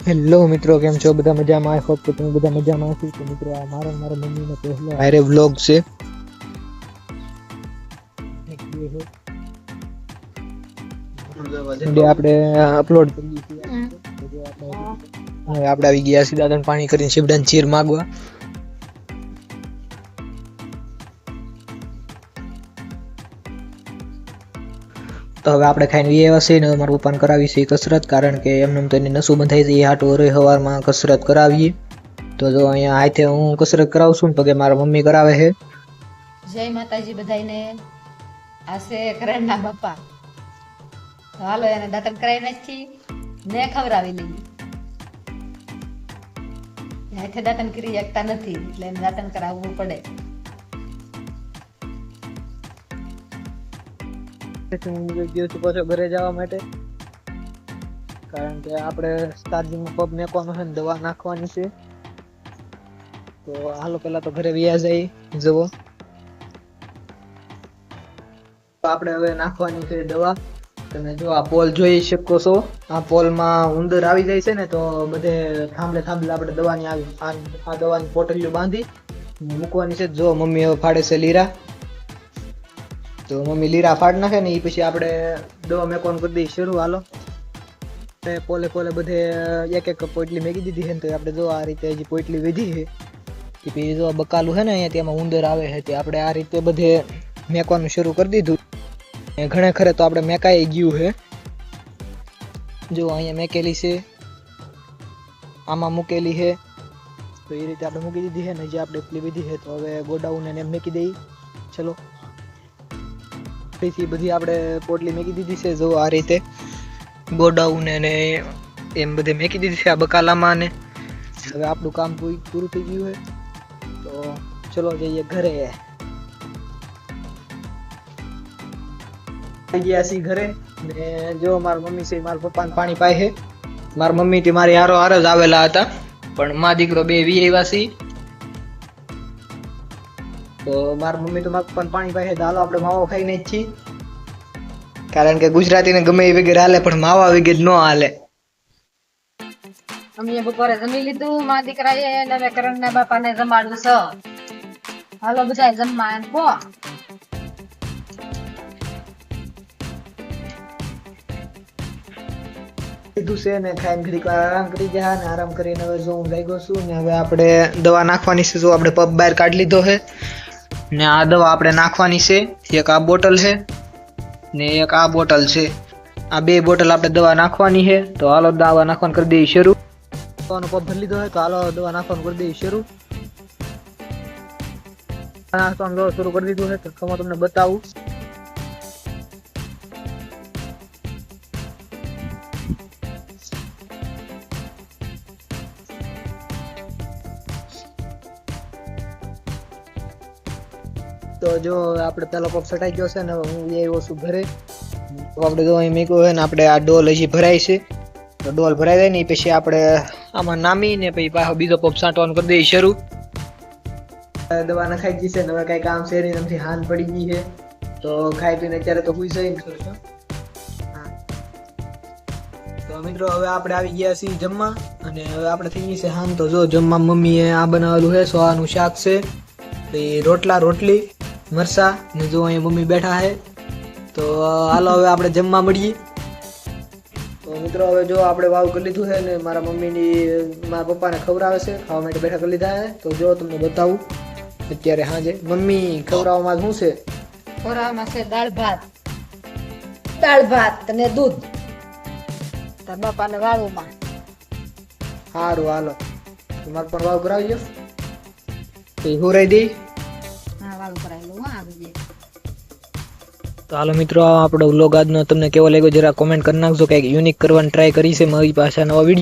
Hello મિત્રો, કેમ છો? બધા મજામાં? આઈ હોપ કે તમે બધા મજામાં હશો. તો મિત્રો, આ મારા મમ્મીનો પહેલો હારે વ્લોગ છે. આપણે અપલોડ કરીએ છીએ. હવે આપણે આવી ગયા સીધા પાણી કરીને શિવડાની ચીર માગવા. તો હવે આપણે ખાઈને આવ્યા છીએ ને મારા પપ્પાને કરાવી છે કસરત, કારણ કે એમને તો એની નસું બંધાઈ જાય હાટો રે સવારમાં કસરત કરાવીએ. તો જો અહીંયા હાથે હું કસરત કરાવું છું ને પગે મારા મમ્મી કરાવે છે. જય માતાજી બધાને. આસે કરણના બાપા. તો હાલો એને દાંતણ કરાવી નાખી ને ખવડાવી લઈએ. હાથે દાંતણ કરી શકતા નથી એટલે એને દાંતણ કરાવવું પડે. ઘરે જવા માટે, કારણ કે આપણે ચાર્જિંગમાં પગ મેકવાનો છે ને દવા નાખવાની છે. તો હાલો પેલા તો ઘરે વ્યા જાય જવો. તો આપણે હવે નાખવાની છે દવા. તમે જો આ પોલ જોઈ શકો છો, આ પોલમાં ઉંદર આવી જાય છે ને તો બધે થાંભલે થાંભલે આપણે દવાની આ દવાની પોટલીઓ બાંધી મૂકવાની છે. જો મમ્મી હવે ફાડે છે લીરા, તો મમ્મી લીરા ફાડ નાખે ને એ પછી આપણે દવા મેકવાનું કરી દઈએ શરૂ. હાલો પોલે પોલે બધે એક એક પોટલી મેકી દીધી છે ને તો આપણે જો આ રીતે હજી પોટલી વધી છે કે પછી જો બકાલું છે ને અહીંયા તેમાં ઉંદર આવે છે તે આપણે આ રીતે બધે મેકવાનું શરૂ કરી દીધું. ઘણે ખરે તો આપણે મેકાઈ ગયું છે. જો અહીંયા મેકેલી છે, આમાં મૂકેલી છે, તો એ રીતે આપણે મૂકી દીધી છે ને જે આપણે એટલી બધી છે. તો હવે ગોડાઉન એને મેકી દઈએ. ચલો, બધી આપણે પોટલી મેકી દીધી છે. જો આ રીતે ગોડાઉન ને એમ બધે મેકી દીધી છે આ બકાલામાં. ને હવે આપણું કામ પૂરું થઈ ગયું છે. તો ચલો જઈએ ઘરે. ગયા છીએ ઘરે ને જો મારા મમ્મી છે મારા પપ્પાને પાણી પાય છે. મારા મમ્મી થી મારી હારો હાર જ આવેલા હતા, પણ મા દીકરો બે વી આવ્યા છે. તો મારા મમ્મી તો મારા પપ્પાને પાણી પાય છે. હાલો આપણે માવો ખાઈને જ છીએ, કારણ કે ગુજરાતીને ગમે એ વગેરે હાલે પણ માવા વગેરે ન હાલે. અમે બપોરે જમી લીધું મા દીકરાએ અને હવે કરણના બાપાને જમાડવું છે. હાલો બધા જમવા એમ કો. કીધું છે ને ખાઈને ઘડીક વાર આરામ કરી ગયા ને આરામ કરીને હવે જો હું લાગ્યો છું ને હવે આપણે દવા નાખવાની છે. જો આપણે પગ બહાર કાઢી લીધો છે ને આ દવા આપણે નાખવાની છે. એક આ બોટલ છે ને એક આ બોટલ છે. આ બે બોટલ આપણે દવા નાખવાની છે. તો હાલો દવા નાખવાનું કરી દઈએ શરૂ. દવાનો પગ ભરી લીધો છે તો હાલો દવા નાખવાનું કરી દઈએ શરૂ. નાખવાનું શરૂ કરી દીધું છે તો હું તમને બતાવું. તો જો આપણે પેલો પગ સટાઈ ગયો છે ને હું આવ્યો છું ઘરે. તો આપણે જો અહીં મૂક્યો છે ને આપણે આ ડોલ હજી ભરાય છે. તો ડોલ ભરાઈ જાય ને પછી આપણે આમાં નામી ને પછી પાછો બીજો પગ છાંટવાનું કરી દઈએ શરૂ. દવા નખાઈ ગઈ છે ને હવે કઈ કામ છે નહીં, નથી હાન પડી ગઈ છે. તો ખાઈ પીને અત્યારે તો હુઈ જઈને કરશો. તો મિત્રો હવે આપણે આવી ગયા છીએ જમવા અને હવે આપણે થઈ ગઈ છે હાન. તો જો જમવા મમ્મીએ આ બનાવેલું છે, સોવાનું શાક છે, પછી રોટલા રોટલી મરસા ને જો અહીંયા મમ્મી બેઠા છે. તો હાલો હવે આપણે જમવા મળીએ. તો મિત્રો હવે જો આપણે વાવ કરી લીધું છે ને મારા મમ્મીની મારા પપ્પાને ખવડાવે છે, ખાવા માટે બેઠા કરી લીધા છે. તો જો તમને બતાવું અત્યારે હાજે મમ્મી ખવડાવવામાં શું છે. ખોરામાં છે દાળ ભાત અને દૂધ. તાર બાપાને વાળુમાં સારું હાલો તમારે પણ વાવ કરાવી દો હોરાઈ દે. તો હાલો મિત્રો, આપણો વ્લોગ આજનો તમને કેવો લાગ્યો જરા કોમેન્ટ કરી નાખજો. કંઈક યુનિક કરવાની ટ્રાય કરી છે મારી પાસે નવા વિડીયો.